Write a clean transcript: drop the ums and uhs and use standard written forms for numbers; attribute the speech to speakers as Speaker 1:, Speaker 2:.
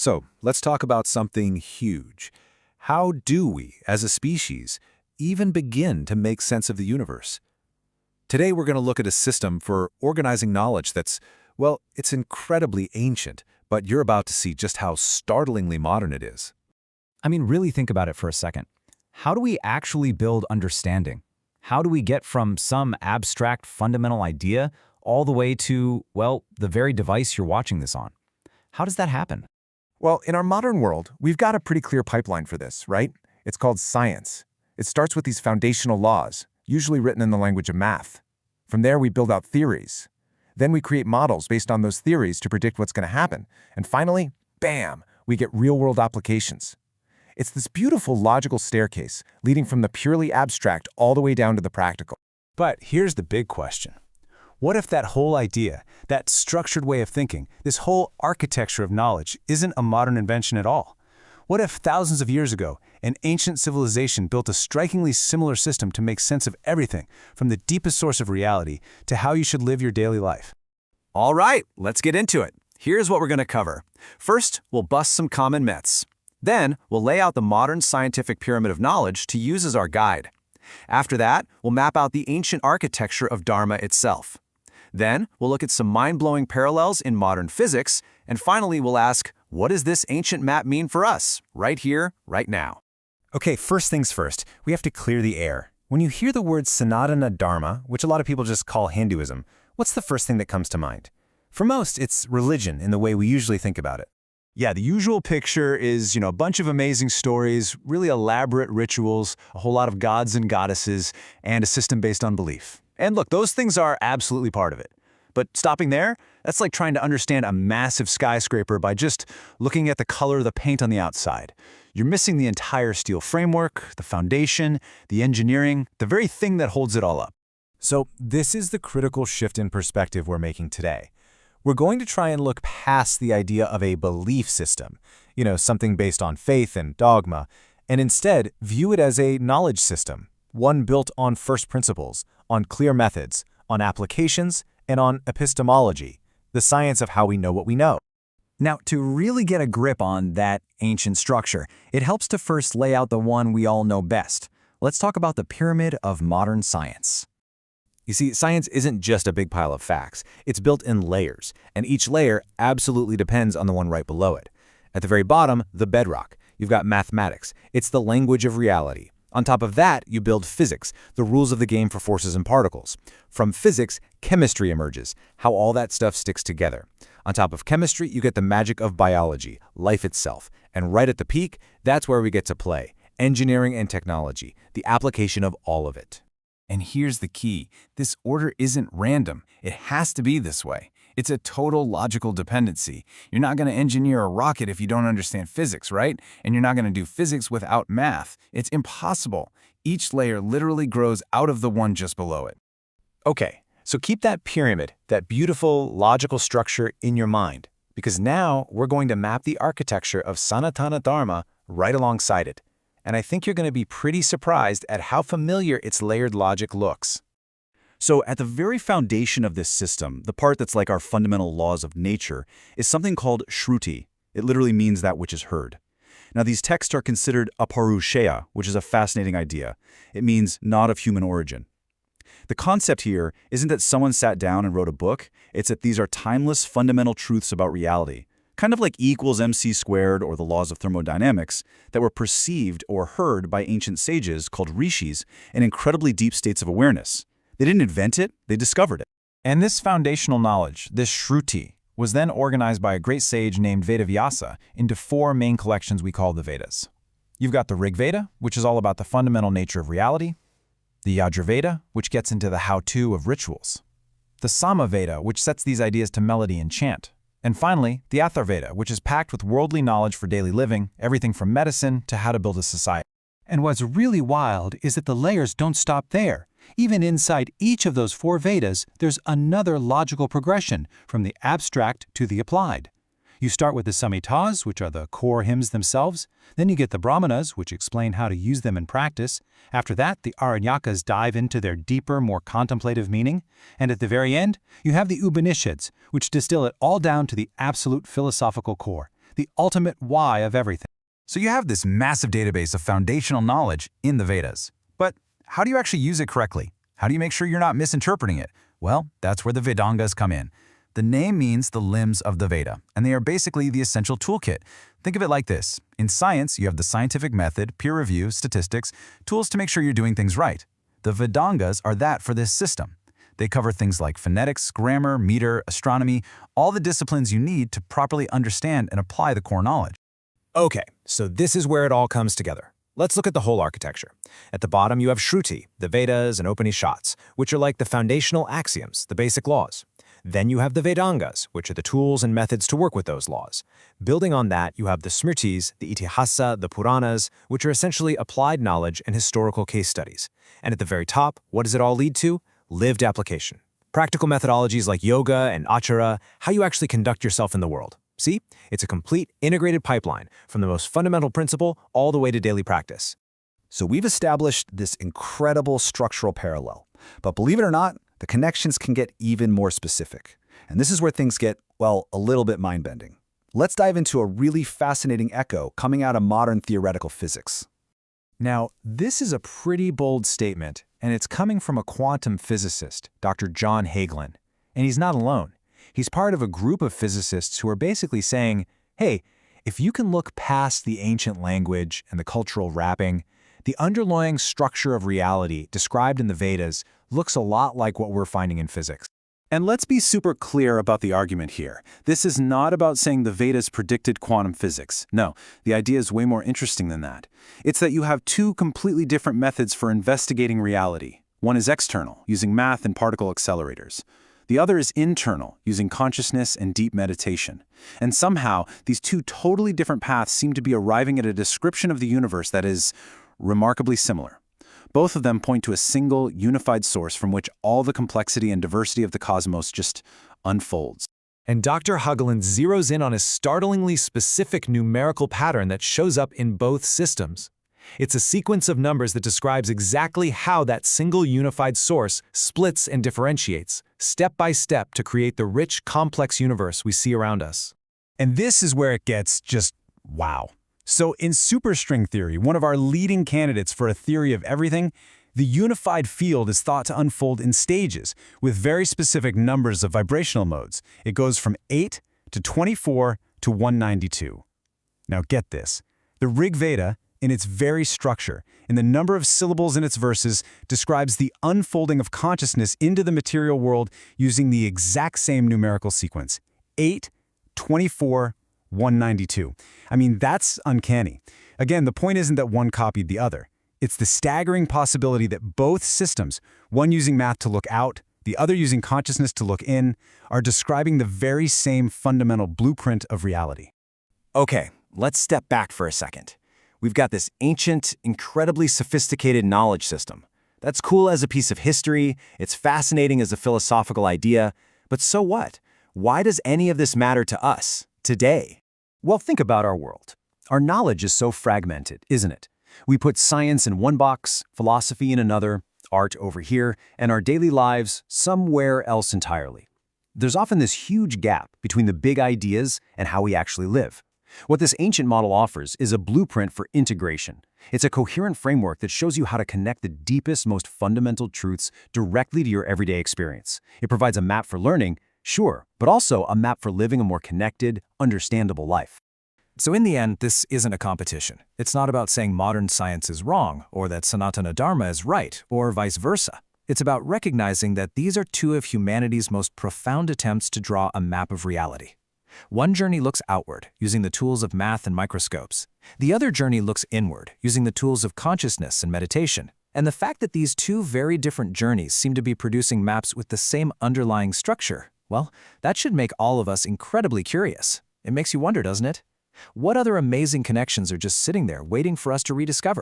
Speaker 1: So, let's talk about something huge. How do we, as a species, even begin to make sense of the universe? Today we're going to look at a system for organizing knowledge that's, well, it's incredibly ancient, but you're about to see just how startlingly modern it is.
Speaker 2: I mean, really think about it for a second. How do we actually build understanding? How do we get from some abstract fundamental idea all the way to, well, the very device you're watching this on? How does that happen?
Speaker 3: Well, in our modern world, we've got a pretty clear pipeline for this, right? It's called science. It starts with these foundational laws, usually written in the language of math. From there, we build out theories. Then we create models based on those theories to predict what's going to happen. And finally, bam, we get real-world applications. It's this beautiful logical staircase leading from the purely abstract all the way down to the practical.
Speaker 1: But here's the big question. What if that whole idea, that structured way of thinking, this whole architecture of knowledge isn't a modern invention at all? What if thousands of years ago, an ancient civilization built a strikingly similar system to make sense of everything, from the deepest source of reality to how you should live your daily life?
Speaker 4: All right, let's get into it. Here's what we're going to cover. First, we'll bust some common myths. Then, we'll lay out the modern scientific pyramid of knowledge to use as our guide. After that, we'll map out the ancient architecture of Dharma itself. Then, we'll look at some mind-blowing parallels in modern physics, and finally, we'll ask, what does this ancient map mean for us, right here, right now?
Speaker 5: Okay, first things first, we have to clear the air. When you hear the word Sanātana Dharma, which a lot of people just call Hinduism, what's the first thing that comes to mind? For most, it's religion in the way we usually think about it.
Speaker 1: Yeah, the usual picture is, a bunch of amazing stories, really elaborate rituals, a whole lot of gods and goddesses, and a system based on belief. And look, those things are absolutely part of it. But stopping there, that's like trying to understand a massive skyscraper by just looking at the color of the paint on the outside. You're missing the entire steel framework, the foundation, the engineering, the very thing that holds it all up.
Speaker 5: So this is the critical shift in perspective we're making today. We're going to try and look past the idea of a belief system, something based on faith and dogma, and instead view it as a knowledge system, one built on first principles, on clear methods, on applications, and on epistemology, the science of how we know what we know.
Speaker 2: Now, to really get a grip on that ancient structure, it helps to first lay out the one we all know best. Let's talk about the pyramid of modern science.
Speaker 1: You see, science isn't just a big pile of facts. It's built in layers, and each layer absolutely depends on the one right below it. At the very bottom, the bedrock, you've got mathematics. It's the language of reality. On top of that, you build physics, the rules of the game for forces and particles. From physics, chemistry emerges, how all that stuff sticks together. On top of chemistry, you get the magic of biology, life itself. And right at the peak, that's where we get to play, engineering and technology, the application of all of it.
Speaker 6: And here's the key. This order isn't random. It has to be this way. It's a total logical dependency. You're not going to engineer a rocket if you don't understand physics, right? And you're not going to do physics without math. It's impossible. Each layer literally grows out of the one just below it.
Speaker 5: Okay, so keep that pyramid, that beautiful logical structure in your mind, because now we're going to map the architecture of Sanātana Dharma right alongside it. And I think you're going to be pretty surprised at how familiar its layered logic looks.
Speaker 7: So at the very foundation of this system, the part that's like our fundamental laws of nature, is something called Shruti. It literally means that which is heard. Now these texts are considered aparusheya, which is a fascinating idea. It means not of human origin. The concept here isn't that someone sat down and wrote a book, it's that these are timeless fundamental truths about reality, kind of like E equals MC squared or the laws of thermodynamics, that were perceived or heard by ancient sages called rishis in incredibly deep states of awareness. They didn't invent it, they discovered it.
Speaker 6: And this foundational knowledge, this Shruti, was then organized by a great sage named Vedavyasa into 4 main collections we call the Vedas. You've got the Rig Veda, which is all about the fundamental nature of reality, the Yajurveda, which gets into the how-to of rituals, the Samaveda, which sets these ideas to melody and chant, and finally, the Atharveda, which is packed with worldly knowledge for daily living, everything from medicine to how to build a society.
Speaker 8: And what's really wild is that the layers don't stop there. Even inside each of those 4 Vedas, there's another logical progression from the abstract to the applied. You start with the Samhitas, which are the core hymns themselves. Then you get the Brahmanas, which explain how to use them in practice. After that, the Aranyakas dive into their deeper, more contemplative meaning. And at the very end, you have the Upanishads, which distill it all down to the absolute philosophical core, the ultimate why of everything.
Speaker 6: So you have this massive database of foundational knowledge in the Vedas. But how do you actually use it correctly? How do you make sure you're not misinterpreting it? Well, that's where the Vedangas come in. The name means the limbs of the Veda, and they are basically the essential toolkit. Think of it like this. In science, you have the scientific method, peer review, statistics, tools to make sure you're doing things right. The Vedangas are that for this system. They cover things like phonetics, grammar, meter, astronomy, all the disciplines you need to properly understand and apply the core knowledge.
Speaker 1: Okay, so this is where it all comes together. Let's look at the whole architecture. At the bottom, you have Shruti, the Vedas and Upanishads, which are like the foundational axioms, the basic laws. Then you have the Vedangas, which are the tools and methods to work with those laws. Building on that, you have the Smritis, the Itihasa, the Puranas, which are essentially applied knowledge and historical case studies. And at the very top, what does it all lead to? Lived application. Practical methodologies like yoga and achara, how you actually conduct yourself in the world. See? It's a complete, integrated pipeline from the most fundamental principle all the way to daily practice.
Speaker 4: So we've established this incredible structural parallel. But believe it or not, the connections can get even more specific. And this is where things get, well, a little bit mind-bending. Let's dive into a really fascinating echo coming out of modern theoretical physics.
Speaker 5: Now, this is a pretty bold statement, and it's coming from a quantum physicist, Dr. John Hagelin. And he's not alone. He's part of a group of physicists who are basically saying, hey, if you can look past the ancient language and the cultural wrapping, the underlying structure of reality described in the Vedas looks a lot like what we're finding in physics.
Speaker 7: And let's be super clear about the argument here. This is not about saying the Vedas predicted quantum physics. No, the idea is way more interesting than that. It's that you have two completely different methods for investigating reality. One is external, using math and particle accelerators. The other is internal, using consciousness and deep meditation. And somehow, these two totally different paths seem to be arriving at a description of the universe that is remarkably similar. Both of them point to a single, unified source from which all the complexity and diversity of the cosmos just unfolds.
Speaker 1: And Dr. Hagelin zeroes in on a startlingly specific numerical pattern that shows up in both systems. It's a sequence of numbers that describes exactly how that single unified source splits and differentiates, step by step, to create the rich, complex universe we see around us.
Speaker 6: And this is where it gets just wow. So in superstring theory, one of our leading candidates for a theory of everything, the unified field is thought to unfold in stages with very specific numbers of vibrational modes. It goes from 8 to 24 to 192. Now get this. The Rig Veda, in its very structure, in the number of syllables in its verses, describes the unfolding of consciousness into the material world using the exact same numerical sequence: 8, 24, 192. I mean, that's uncanny. Again, the point isn't that one copied the other. It's the staggering possibility that both systems, one using math to look out, the other using consciousness to look in, are describing the very same fundamental blueprint of reality.
Speaker 9: Okay, let's step back for a second. We've got this ancient, incredibly sophisticated knowledge system. That's cool as a piece of history, it's fascinating as a philosophical idea, but so what? Why does any of this matter to us, today?
Speaker 4: Well, think about our world. Our knowledge is so fragmented, isn't it? We put science in one box, philosophy in another, art over here, and our daily lives somewhere else entirely. There's often this huge gap between the big ideas and how we actually live. What this ancient model offers is a blueprint for integration. It's a coherent framework that shows you how to connect the deepest, most fundamental truths directly to your everyday experience. It provides a map for learning, sure, but also a map for living a more connected, understandable life.
Speaker 1: So in the end, this isn't a competition. It's not about saying modern science is wrong, or that Sanātana Dharma is right, or vice versa. It's about recognizing that these are two of humanity's most profound attempts to draw a map of reality. One journey looks outward, using the tools of math and microscopes. The other journey looks inward, using the tools of consciousness and meditation. And the fact that these two very different journeys seem to be producing maps with the same underlying structure, well, that should make all of us incredibly curious. It makes you wonder, doesn't it? What other amazing connections are just sitting there waiting for us to rediscover?